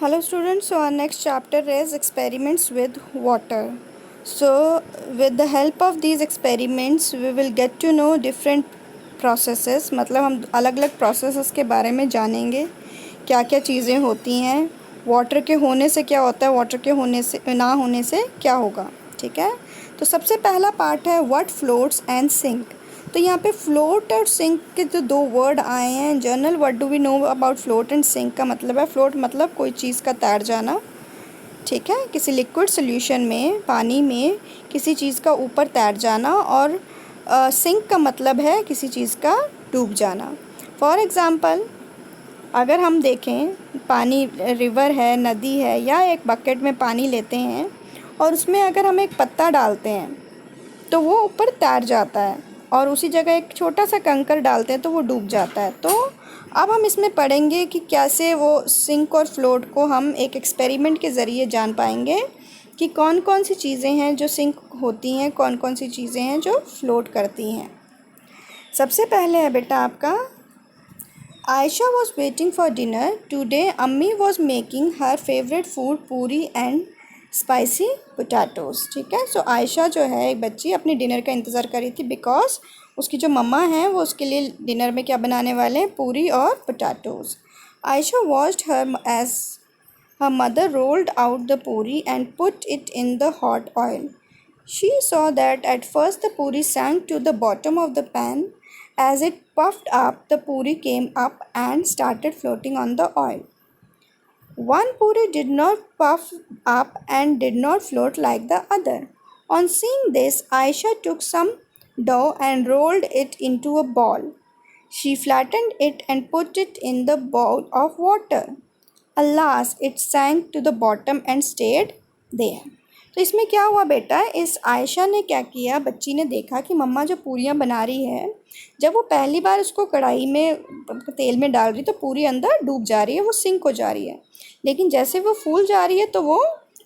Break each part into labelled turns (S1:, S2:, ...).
S1: Hello students, so our next chapter is experiments with water. So with the help of these experiments we will get to know different processes, मतलब हम अलग अलग processes के बारे में जानेंगे क्या क्या चीज़ें होती हैं, वाटर के होने से क्या होता है, वाटर के होने से ना होने से क्या होगा। ठीक है, तो सबसे पहला पार्ट है व्हाट फ्लोट्स एंड सिंक। तो यहाँ पे फ्लोट और सिंक के जो दो वर्ड आए हैं, general what do we know about float and sink का मतलब है फ्लोट मतलब कोई चीज़ का तैर जाना, ठीक है, किसी लिक्विड सोल्यूशन में पानी में किसी चीज़ का ऊपर तैर जाना, और सिंक का मतलब है किसी चीज़ का डूब जाना। फॉर एग्ज़ाम्पल अगर हम देखें पानी रिवर है, नदी है, या एक बकेट में पानी लेते हैं और उसमें अगर हम एक पत्ता डालते हैं तो वो ऊपर तैर जाता है, और उसी जगह एक छोटा सा कंकर डालते हैं तो वो डूब जाता है। तो अब हम इसमें पढ़ेंगे कि कैसे वो सिंक और फ्लोट को हम एक एक्सपेरिमेंट के ज़रिए जान पाएंगे कि कौन कौन सी चीज़ें हैं जो सिंक होती हैं, कौन कौन सी चीज़ें हैं जो फ्लोट करती हैं। सबसे पहले है बेटा आपका Ayesha was waiting for dinner today. अम्मी was making her favourite food puri and spicy potatoes. ठीक है, सो आयशा जो है एक बच्ची अपनी डिनर का इंतज़ार कर रही थी बिकॉज उसकी जो मम्मा हैं वो उसके लिए डिनर में क्या बनाने वाले हैं, पूरी और potatoes. Ayesha watched her as her mother rolled out the puri and put it in the hot oil. She saw that at first the puri sank to the bottom of the pan. As it puffed up, the puri came up and started floating on the oil. One puri did not puff up and did not float like the other. On seeing this, Aisha took some dough and rolled it into a ball. She flattened it and put it in the bowl of water. Alas, it sank to the bottom and stayed there. तो इसमें क्या हुआ बेटा, इस आयशा ने क्या किया, बच्ची ने देखा कि मम्मा जो पूरियाँ बना रही है, जब वो पहली बार उसको कढ़ाई में तेल में डाल रही तो पूरी अंदर डूब जा रही है, वो सिंक हो जा रही है। लेकिन जैसे वो फूल जा रही है तो वो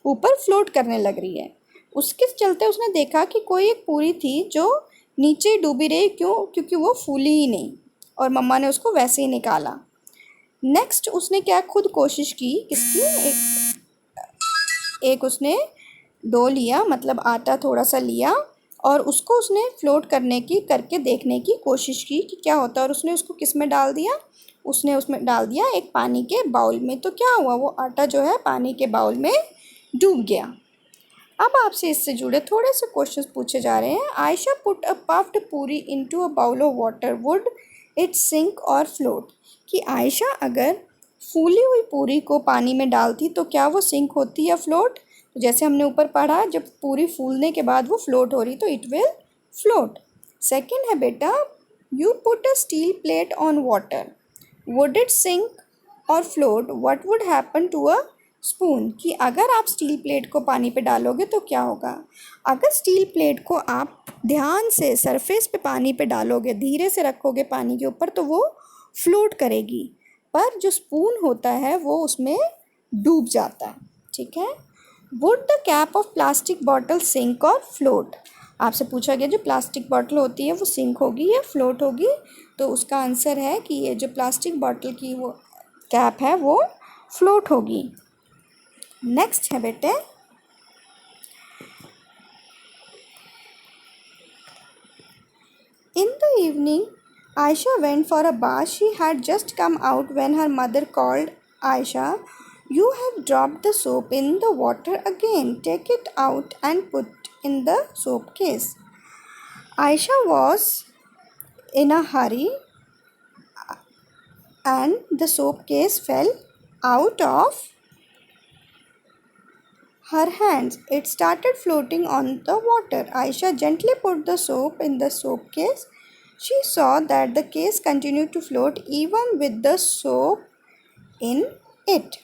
S1: ऊपर फ्लोट करने लग रही है। उसके चलते उसने देखा कि कोई एक पूरी थी जो नीचे डूबी रही, क्योंकि वो फूली ही नहीं, और मम्मा ने उसको वैसे ही निकाला। नेक्स्ट उसने क्या खुद कोशिश की, किसकी, एक उसने डो लिया, मतलब आटा थोड़ा सा लिया, और उसको उसने फ्लोट करके देखने की कोशिश की कि क्या होता है, और उसने उसको किस में डाल दिया, उसने उसमें डाल दिया एक पानी के बाउल में। तो क्या हुआ, वो आटा जो है पानी के बाउल में डूब गया। अब आपसे इससे जुड़े थोड़े से क्वेश्चंस पूछे जा रहे हैं। Ayesha put a puffed puri into a bowl of water, would it sink और फ्लोट। कि आयशा अगर फूली हुई पूरी को पानी में डालती तो क्या वो सिंक होती या फ्लोट। तो जैसे हमने ऊपर पढ़ा, जब पूरी फूलने के बाद वो फ्लोट हो रही तो इट विल फ्लोट। सेकंड है बेटा, you put a steel plate on water, would it sink और float, what would happen to a spoon. कि अगर आप स्टील प्लेट को पानी पे डालोगे तो क्या होगा। अगर स्टील प्लेट को आप ध्यान से सरफेस पे पानी पे डालोगे, धीरे से रखोगे पानी के ऊपर, तो वो फ्लोट करेगी, पर जो स्पून होता है वो उसमें डूब जाता है। ठीक है, would the cap of plastic bottle sink और फ्लोट। आपसे पूछा गया जो प्लास्टिक बॉटल होती है वो सिंक होगी या फ्लोट होगी, तो उसका आंसर है कि ये जो प्लास्टिक बॉटल की वो कैप है वो फ्लोट होगी। नेक्स्ट है बेटे, in the evening Aisha went for a bath. She had just come out when her mother called Aisha, "You have dropped the soap in the water again. Take it out and put in the soap case." Aisha was in a hurry and the soap case fell out of her hands. It started floating on the water. Aisha gently put the soap in the soap case. She saw that the case continued to float even with the soap in it.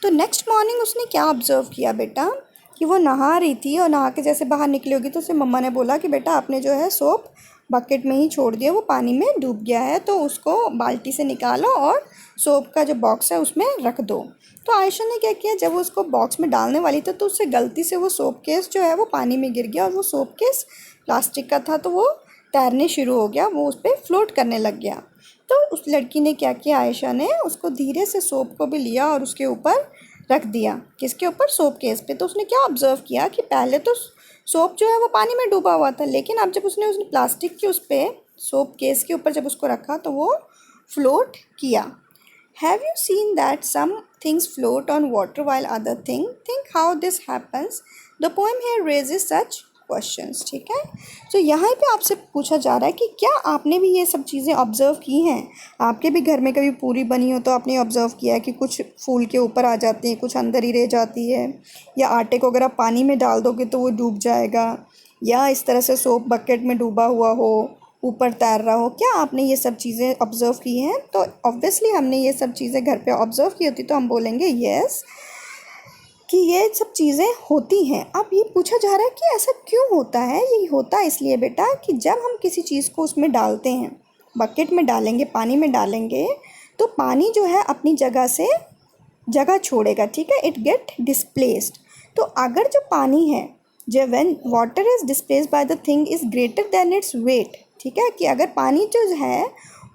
S1: तो next morning उसने क्या observe किया बेटा, कि वो नहा रही थी और नहा के जैसे बाहर निकली होगी तो उसे मम्मा ने बोला कि बेटा आपने जो है सोप बकेट में ही छोड़ दिया, वो पानी में डूब गया है, तो उसको बाल्टी से निकालो और सोप का जो बॉक्स है उसमें रख दो। तो आयशा ने क्या किया, जब वो उसको बॉक्स में डालने वाली थी तो उससे गलती से वो सोप केस जो है वो पानी में गिर गया, और वो सोप केस प्लास्टिक का था तो वो तैरने शुरू हो गया, वो उस पर फ्लोट करने लग गया। तो उस लड़की ने क्या किया, आयशा ने उसको धीरे से सोप को भी लिया और उसके ऊपर रख दिया, किसके ऊपर, सोप केस पे। तो उसने क्या ऑब्जर्व किया कि पहले तो सोप जो है वो पानी में डूबा हुआ था, लेकिन अब जब उसने प्लास्टिक के उस पर सोप केस के ऊपर जब उसको रखा तो वो फ्लोट किया। Have you seen that some things float on water while other think how this happens? The poem here raises such questions. ठीक है, तो यहाँ पे आपसे पूछा जा रहा है कि क्या आपने भी ये सब चीज़ें ऑब्जर्व की हैं? आपके भी घर में कभी पूरी बनी हो तो आपने ऑब्जर्व किया है कि कुछ फूल के ऊपर आ जाती हैं, कुछ अंदर ही रह जाती है, या आटे को अगर आप पानी में डाल दोगे तो वो डूब जाएगा, या इस तरह से सोप बकेट में डूबा हुआ हो, ऊपर तैर रहा हो। क्या आपने ये सब चीज़ें ऑब्ज़र्व की हैं? तो ऑब्वियसली हमने ये सब चीज़ें घर पे ऑब्ज़र्व की होती तो हम बोलेंगे यस कि ये सब चीज़ें होती हैं। अब ये पूछा जा रहा है कि ऐसा क्यों होता है? ये होता है इसलिए बेटा कि जब हम किसी चीज़ को उसमें डालते हैं, बकेट में डालेंगे, पानी में डालेंगे, तो पानी जो है अपनी जगह से जगह छोड़ेगा, ठीक है, इट गेट डिस्प्लेस्ड। तो अगर जो पानी है, जब when water is displaced by the thing is greater than its weight, ठीक है, कि अगर पानी जो है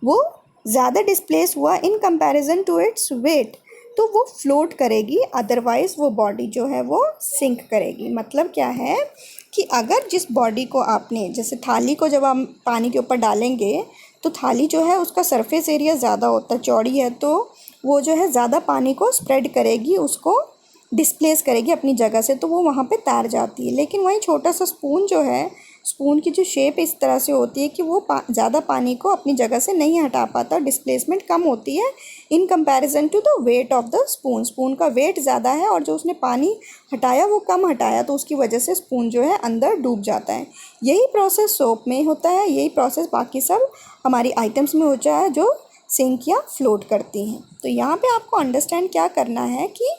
S1: वो ज़्यादा डिस्प्लेस हुआ in comparison to its weight तो वो फ्लोट करेगी, अदरवाइज़ वो बॉडी जो है वो सिंक करेगी। मतलब क्या है कि अगर जिस बॉडी को आपने, जैसे थाली को जब हम पानी के ऊपर डालेंगे तो थाली जो है उसका सरफेस एरिया ज़्यादा होता है, चौड़ी है, तो वो जो है ज़्यादा पानी को स्प्रेड करेगी, उसको डिस्प्लेस करेगी अपनी जगह से, तो वो वहाँ पे तैर जाती है। लेकिन वहीं छोटा सा स्पून जो है, स्पून की जो शेप इस तरह से होती है कि वो ज़्यादा पानी को अपनी जगह से नहीं हटा पाता, डिस्प्लेसमेंट कम होती है in comparison to the weight of the spoon. Spoon का वेट ज़्यादा है और जो उसने पानी हटाया वो कम हटाया, तो उसकी वजह से स्पून जो है अंदर डूब जाता है। यही प्रोसेस सोप में होता है, यही प्रोसेस बाकी सब हमारी आइटम्स में होता है जो सिंक या फ्लोट करती हैं। तो यहाँ पे आपको अंडरस्टैंड क्या करना है कि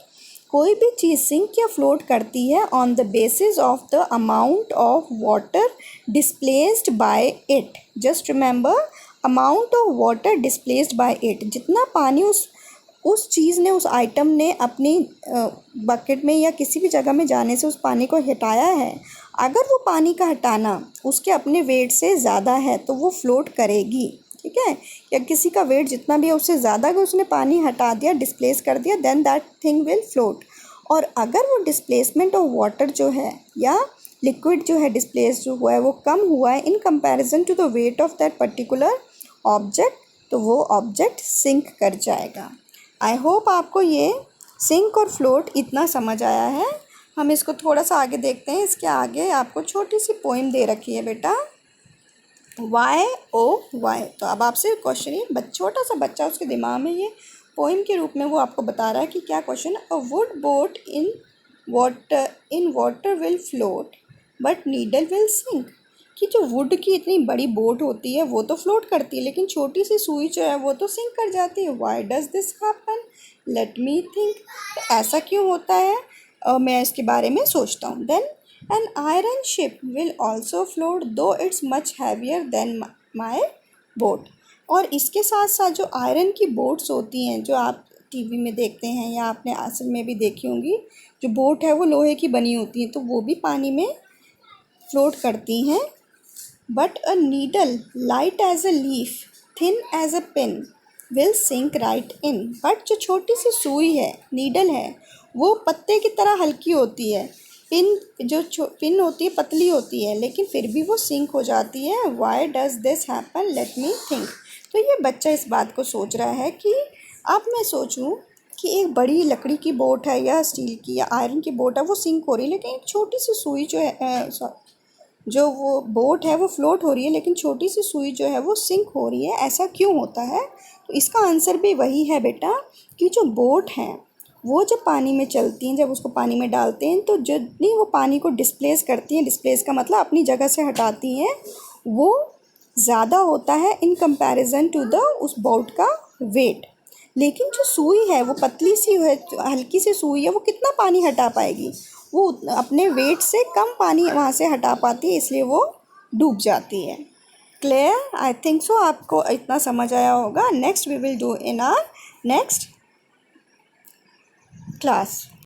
S1: कोई भी चीज़ सिंक या फ्लोट करती है on the basis of the amount of water displaced by it. Just remember, amount of water displaced by it, जितना पानी उस चीज़ ने, उस आइटम ने अपनी बकेट में या किसी भी जगह में जाने से उस पानी को हटाया है, अगर वो पानी का हटाना उसके अपने वेट से ज़्यादा है तो वो फ्लोट करेगी, ठीक है, या किसी का वेट जितना भी है उससे ज़्यादा अगर उसने पानी हटा दिया, डिस्प्लेस कर दिया, then that thing will float. और अगर वो डिस्प्लेसमेंट ऑफ वाटर जो है या लिक्विड जो है डिस्प्लेस जो हुआ है वो कम हुआ है in comparison to the weight of that particular object, तो वो ऑब्जेक्ट सिंक कर जाएगा। आई होप आपको ये सिंक और फ्लोट इतना समझ आया है। हम इसको थोड़ा सा आगे देखते हैं। इसके आगे आपको छोटी सी पोइम दे रखी है बेटा, वाई ओ वाई। तो अब आपसे क्वेश्चन है, छोटा सा बच्चा, उसके दिमाग में ये पोइम के रूप में वो आपको बता रहा है कि क्या क्वेश्चन है। A wood boat in water will float but needle will sink. कि जो वुड की इतनी बड़ी बोट होती है वो तो फ्लोट करती है, लेकिन छोटी सी सुई जो है वो तो सिंक कर जाती है। Why does this happen, let me think. तो ऐसा क्यों होता है, मैं इसके बारे में सोचता हूँ। Then an iron ship will also float though it's much heavier than my boat। और इसके साथ साथ जो आयरन की बोट्स होती हैं जो आप टीवी में देखते हैं या आपने असल में भी देखी होंगी, जो बोट है वो लोहे की बनी होती हैं तो वो भी पानी में फ्लोट करती हैं। But a needle light as a leaf thin as a pin will sink right in. But जो छोटी सी सुई है, नीडल है, वो पत्ते की तरह हल्की होती है, पिन होती है पतली होती है, लेकिन फिर भी वो सिंक हो जाती है। Why does this happen, let me think. तो ये बच्चा इस बात को सोच रहा है कि अब मैं सोचूं कि एक बड़ी लकड़ी की बोट है या स्टील की या आयरन की बोट है वो सिंक हो रही है, लेकिन एक छोटी सी सुई जो है, जो वो बोट है वो फ्लोट हो रही है, लेकिन छोटी सी सुई जो है वो सिंक हो रही है। ऐसा क्यों होता है? तो इसका आंसर भी वही है बेटा कि जो बोट हैं वो जब पानी में चलती हैं, जब उसको पानी में डालते हैं तो जितनी वो पानी को डिस्प्लेस करती हैं, डिस्प्लेस का मतलब अपनी जगह से हटाती हैं, वो ज़्यादा होता है इन कंपैरिजन टू द उस बोट का वेट। लेकिन जो सुई है वो पतली सी है, हल्की सी सुई है, वो कितना पानी हटा पाएगी? वो अपने वेट से कम पानी वहाँ से हटा पाती है, इसलिए वो डूब जाती है। क्लियर? आई थिंक सो आपको इतना समझ आया होगा। Next we will do in our next class.